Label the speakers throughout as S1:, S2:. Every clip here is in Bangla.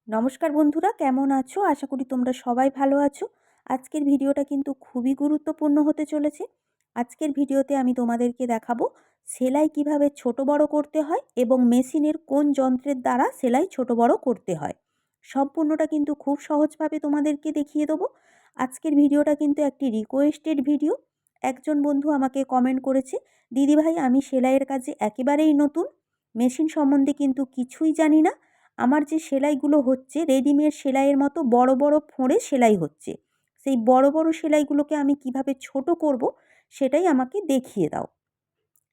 S1: নমস্কার বন্ধুরা, কেমন আছো? আশা করি তোমরা সবাই ভালো আছো। আজকের ভিডিওটা কিন্তু খুবই গুরুত্বপূর্ণ হতে চলেছে। আজকের ভিডিওতে আমি তোমাদেরকে দেখাবো সেলাই কিভাবে ছোট বড় করতে হয় এবং মেশিনের কোন যন্ত্রের দ্বারা সেলাই ছোট বড় করতে হয়। সম্পূর্ণটা কিন্তু খুব সহজভাবে তোমাদেরকে দেখিয়ে দেবো। আজকের ভিডিওটা কিন্তু একটি রিকোয়েস্টেড ভিডিও। একজন বন্ধু আমাকে কমেন্ট করেছে, দিদিভাই আমি সেলাইয়ের কাজে একেবারেই নতুন, মেশিন সম্বন্ধে কিন্তু কিছুই জানি না। আমার যে সেলাইগুলো হচ্ছে রেডিমেড সেলাইয়ের মতো বড় বড় ফোঁড়ে সেলাই হচ্ছে। সেই বড় বড় সেলাইগুলোকে আমি কিভাবে ছোট করব সেটাই আমাকে দেখিয়ে দাও।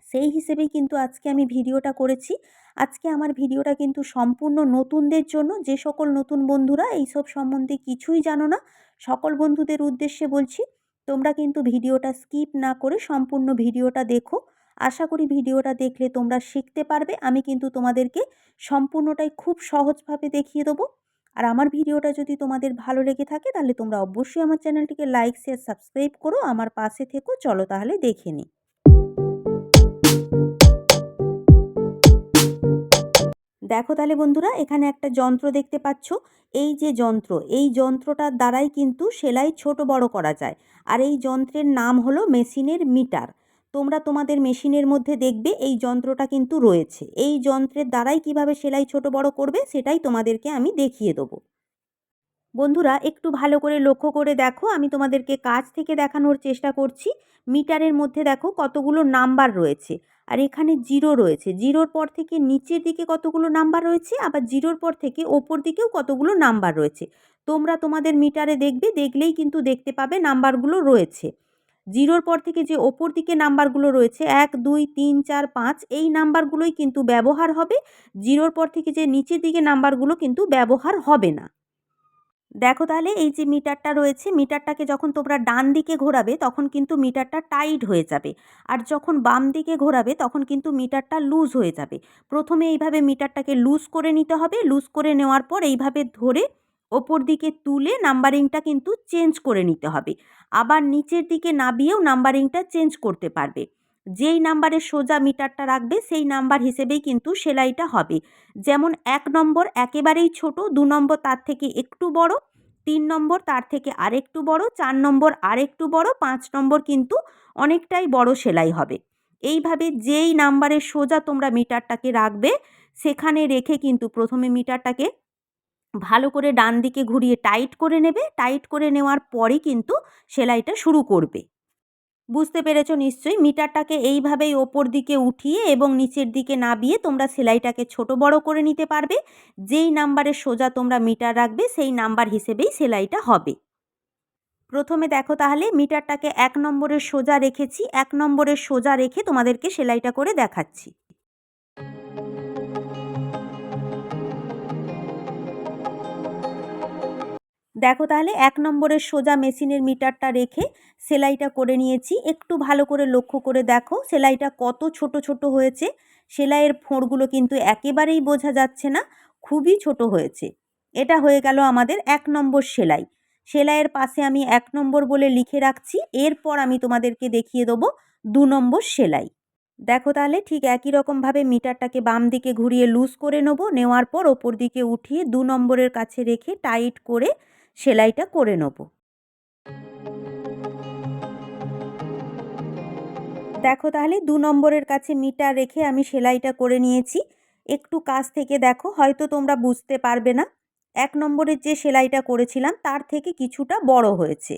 S1: সেই হিসেবেই কিন্তু আজকে আমি ভিডিওটা করেছি। আজকে আমার ভিডিওটা কিন্তু সম্পূর্ণ নতুনদের জন্য। যে সকল নতুন বন্ধুরা এইসব সম্বন্ধে কিছুই জানো না, সকল বন্ধুদের উদ্দেশ্যে বলছি, তোমরা কিন্তু ভিডিওটা স্কিপ না করে সম্পূর্ণ ভিডিওটা দেখো। আশা করি ভিডিওটা দেখলে তোমরা শিখতে পারবে। আমি কিন্তু তোমাদেরকে সম্পূর্ণটাই খুব সহজভাবে দেখিয়ে দেবো। আর আমার ভিডিওটা যদি তোমাদের ভালো লেগে থাকে তাহলে তোমরা অবশ্যই আমার চ্যানেলটিকে লাইক, শেয়ার, সাবস্ক্রাইব করো, আমার পাশে থেকো। চলো তাহলে দেখে নিই। দেখো তাহলে বন্ধুরা, এখানে একটা যন্ত্র দেখতে পাচ্ছ। এই যে যন্ত্র, এই যন্ত্রটার দ্বারাই কিন্তু সেলাই ছোট বড় করা যায়। আর এই যন্ত্রের নাম হলো মেশিনের মিটার। তোমরা তোমাদের মেশিনের মধ্যে দেখবে এই যন্ত্রটা কিন্তু রয়েছে। এই যন্ত্রের দ্বারাই কিভাবে সেলাই ছোট বড় করবে সেটাই তোমাদেরকে আমি দেখিয়ে দেবো। বন্ধুরা একটু ভালো করে লক্ষ্য করে দেখো, আমি তোমাদেরকে কাছ থেকে দেখানোর চেষ্টা করছি। মিটারের মধ্যে দেখো কতগুলো নাম্বার রয়েছে, আর এখানে জিরো রয়েছে। জিরোর পর থেকে নিচের দিকে কতগুলো নাম্বার রয়েছে, আবার জিরোর পর থেকে ওপর দিকেও কতগুলো নাম্বার রয়েছে। তোমরা তোমাদের মিটারে দেখবে, দেখলেই কিন্তু দেখতে পাবে নাম্বারগুলো রয়েছে। জিরোর পর থেকে যে ওপর দিকে নাম্বারগুলো রয়েছে 1 2 3 4 5, এই নাম্বারগুলোই কিন্তু ব্যবহার হবে। জিরোর পর থেকে যে নিচের দিকে নাম্বারগুলো কিন্তু ব্যবহার হবে না। দেখো তাহলে এই যে মিটারটা রয়েছে, মিটারটাকে যখন তোমরা ডান দিকে ঘোরাবে তখন কিন্তু মিটারটা টাইট হয়ে যাবে, আর যখন বাম দিকে ঘোরাবে তখন কিন্তু মিটারটা লুজ হয়ে যাবে। প্রথমে এইভাবে মিটারটাকে লুজ করে নিতে হবে। লুজ করে নেওয়ার পর এইভাবে ধরে ওপর দিকে তুলে নাম্বারিংটা কিন্তু চেঞ্জ করে নিতে হবে। আবার নিচের দিকে নামিয়েও নাম্বারিংটা চেঞ্জ করতে পারবে। যেই নাম্বারের সোজা মিটারটা রাখবে সেই নাম্বার হিসেবেই কিন্তু সেলাইটা হবে। যেমন 1 নম্বর একেবারেই ছোট, 2 নম্বর তার থেকে একটু বড়, 3 নম্বর তার থেকে আরেকটু বড়, 4 নম্বর আরেকটু বড়, 5 নম্বর কিন্তু অনেকটাই বড় সেলাই হবে। এইভাবে যেই নাম্বারের সোজা তোমরা মিটারটাকে রাখবে সেখানে রেখে কিন্তু প্রথমে মিটারটাকে ভালো করে ডান দিকে ঘুরিয়ে টাইট করে নেবে। টাইট করে নেওয়ার পরই কিন্তু সেলাইটা শুরু করবে। বুঝতে পেরেছো নিশ্চয়ই? মিটারটাকে এইভাবেই ওপর দিকে উঠিয়ে এবং নিচের দিকে নামিয়ে তোমরা সেলাইটাকে ছোট বড় করে নিতে পারবে। যেই নাম্বারের সোজা তোমরা মিটার রাখবে সেই নাম্বার হিসেবেই সেলাইটা হবে। প্রথমে দেখো তাহলে মিটারটাকে 1 নম্বরের সোজা রেখেছি। 1 নম্বরের সোজা রেখে তোমাদেরকে সেলাইটা করে দেখাচ্ছি। দেখো তাহলে 1 নম্বরের সোজা মেশিনের মিটারটা রেখে সেলাইটা করে নিয়েছি। একটু ভালো করে লক্ষ্য করে দেখো সেলাইটা কত ছোট ছোট হয়েছে। সেলাইয়ের ফোঁড়গুলো কিন্তু একেবারেই বোঝা যাচ্ছে না, খুবই ছোট হয়েছে। এটা হয়ে গেল আমাদের 1 নম্বর সেলাই। সেলাইয়ের পাশে আমি 1 নম্বর বলে লিখে রাখছি। এরপর আমি তোমাদেরকে দেখিয়ে দেবো 2 নম্বর সেলাই। দেখো তাহলে ঠিক একই রকমভাবে মিটারটাকে বাম দিকে ঘুরিয়ে লুজ করে নেব। নেওয়ার পর ওপর দিকে উঠিয়ে 2 নম্বরের কাছে রেখে টাইট করে সেলাইটা করে নেব। দেখো তাহলে 2 নম্বরের কাছে মিটার রেখে আমি সেলাইটা করে নিয়েছি। একটু কাছ থেকে দেখো, হয়তো তোমরা বুঝতে পারবে না। 1 নম্বরের যে সেলাইটা করেছিলাম তার থেকে কিছুটা বড় হয়েছে।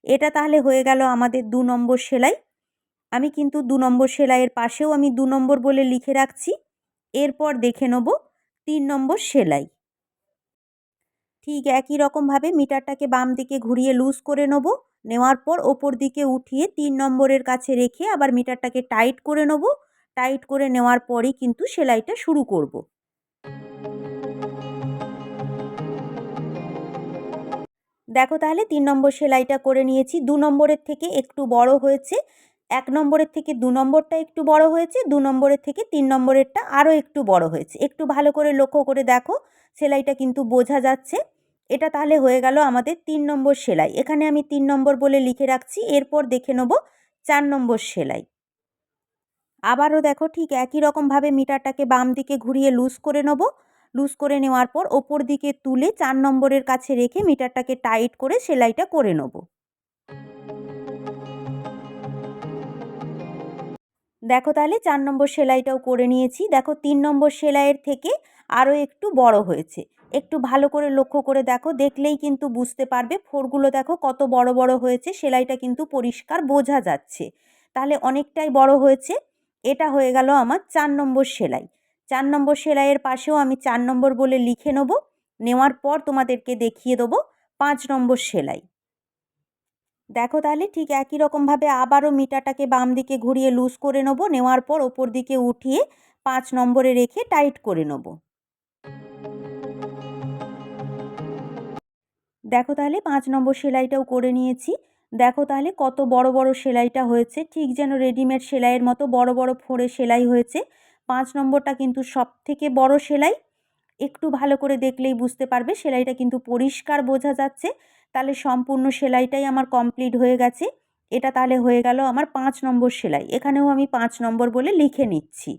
S1: এটা তাহলে হয়ে গেল আমাদের 2 নম্বর সেলাই। আমি কিন্তু 2 নম্বর সেলাইয়ের পাশেও আমি 2 নম্বর বলে লিখে রাখছি। এরপর দেখে নেব 3 নম্বর সেলাই। ঠিক একই রকমভাবে মিটারটাকে বাম দিকে ঘুরিয়ে লুজ করে নেব। নেওয়ার পর ওপর দিকে উঠিয়ে 3 নম্বরের কাছে রেখে আবার মিটারটাকে টাইট করে নেব। টাইট করে নেওয়ার পরই কিন্তু সেলাইটা শুরু করব। দেখো তাহলে 3 নম্বর সেলাইটা করে নিয়েছি। 2 নম্বরের থেকে একটু বড় হয়েছে। 1 নম্বরের থেকে 2 নম্বরটা একটু বড় হয়েছে। 2 নম্বরের থেকে 3 নম্বরেরটা আরও একটু বড় হয়েছে। একটু ভালো করে লক্ষ্য করে দেখো, সেলাইটা কিন্তু বোঝা যাচ্ছে। এটা তাহলে হয়ে গেল আমাদের 3 নম্বর সেলাই। এখানে আমি 3 নম্বর বলে লিখে রাখছি। এরপর দেখে নেব 4 নম্বর সেলাই। আবারও দেখো ঠিক একই রকমভাবে মিটারটাকে বাম দিকে ঘুরিয়ে লুজ করে নেব। লুজ করে নেওয়ার পর ওপর দিকে তুলে 4 নম্বরের কাছে রেখে মিটারটাকে টাইট করে সেলাইটা করে নেব। দেখো তাহলে 4 নম্বর সেলাইটাও করে নিয়েছি। দেখো 3 নম্বর সেলাইয়ের থেকে আরও একটু বড় হয়েছে। একটু ভালো করে লক্ষ্য করে দেখো, দেখলেই কিন্তু বুঝতে পারবে। ফোরগুলো দেখো কত বড় বড় হয়েছে, সেলাইটা কিন্তু পরিষ্কার বোঝা যাচ্ছে। তাহলে অনেকটাই বড় হয়েছে। এটা হয়ে গেল আমার 4 নম্বর সেলাই। 4 নম্বর সেলাইয়ের পাশেও আমি 4 নম্বর বলে লিখে নেব। নেওয়ার পর তোমাদেরকে দেখিয়ে দেবো 5 নম্বর সেলাই। দেখো তাহলে ঠিক একই রকমভাবে আবারও মিটারটাকে বাম দিকে ঘুরিয়ে লুজ করে নেব। নেওয়ার পর ওপর দিকে উঠিয়ে 5 নম্বরে রেখে টাইট করে নেব। দেখো তাহলে 5 নম্বর সেলাইটাও করে নিয়েছি। দেখো তাহলে কত বড় বড় সেলাইটা হয়েছে, ঠিক যেন রেডিমেড সেলাইয়ের মতো বড় বড় ফোঁড়ে সেলাই হয়েছে। 5 নম্বরটা কিন্তু সবথেকে বড় সেলাই। একটু ভালো করে দেখলেই বুঝতে পারবে, সেলাইটা কিন্তু পরিষ্কার বোঝা যাচ্ছে। তাহলে সম্পূর্ণ সেলাইটাই আমার কমপ্লিট হয়ে গেছে। এটা তাহলে হয়ে গেল আমার 5 নম্বর সেলাই। এখানেও আমি 5 নম্বর বলে লিখে নিচ্ছি।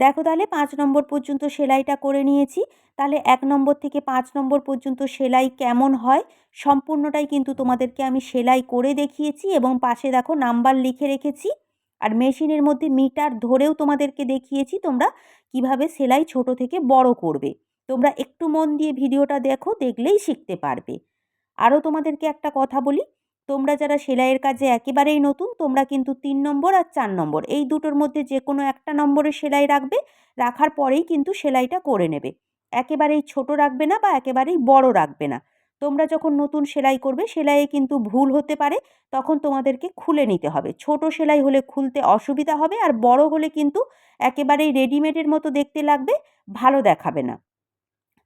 S1: দেখো তাহলে 5 নম্বর পর্যন্ত সেলাইটা করে নিয়েছি। তাহলে 1 নম্বর থেকে 5 নম্বর পর্যন্ত সেলাই কেমন হয় সম্পূর্ণটাই কিন্তু তোমাদেরকে আমি সেলাই করে দেখিয়েছি এবং পাশে দেখো নাম্বার লিখে রেখেছি। আর মেশিনের মধ্যে মিটার ধরেও তোমাদেরকে দেখিয়েছি তোমরা কিভাবে সেলাই ছোট থেকে বড় করবে। তোমরা একটু মন দিয়ে ভিডিওটা দেখো, দেখলেই শিখতে পারবে। আরও তোমাদেরকে একটা কথা বলি, তোমরা যারা সেলাইয়ের কাজে একেবারেই নতুন, তোমরা কিন্তু 3 নম্বর আর 4 নম্বর এই দুটোর মধ্যে যে কোনো একটা নম্বরে সেলাই রাখবে। রাখার পরেই কিন্তু সেলাইটা করে নেবে। একেবারেই ছোট রাখবে না বা একেবারেই বড় রাখবে না। তোমরা যখন নতুন সেলাই করবে, সেলাইয়ে কিন্তু ভুল হতে পারে, তখন তোমাদেরকে খুলে নিতে হবে। ছোট সেলাই হলে খুলতে অসুবিধা হবে, আর বড় হলে কিন্তু একেবারেই রেডিমেডের মতো দেখতে লাগবে, ভালো দেখাবে না।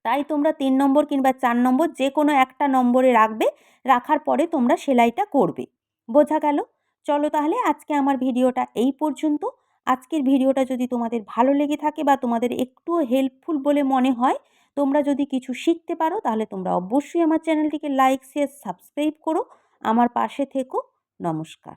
S1: তাই তোমরা 3 নম্বর কিংবা 4 নম্বর যে কোনো একটা নম্বরে রাখবে। রাখার পরে তোমরা সেলাইটা করবে। বোঝা গেল? চলো তাহলে আজকে আমার ভিডিওটা এই পর্যন্ত। আজকের ভিডিওটা যদি তোমাদের ভালো লেগে থাকে বা তোমাদের একটুও হেল্পফুল বলে মনে হয়, তোমরা যদি কিছু শিখতে পারো, তাহলে তোমরা অবশ্যই আমার চ্যানেলটিকে লাইক, শেয়ার, সাবস্ক্রাইব করো। আমার পাশে থেকো। নমস্কার।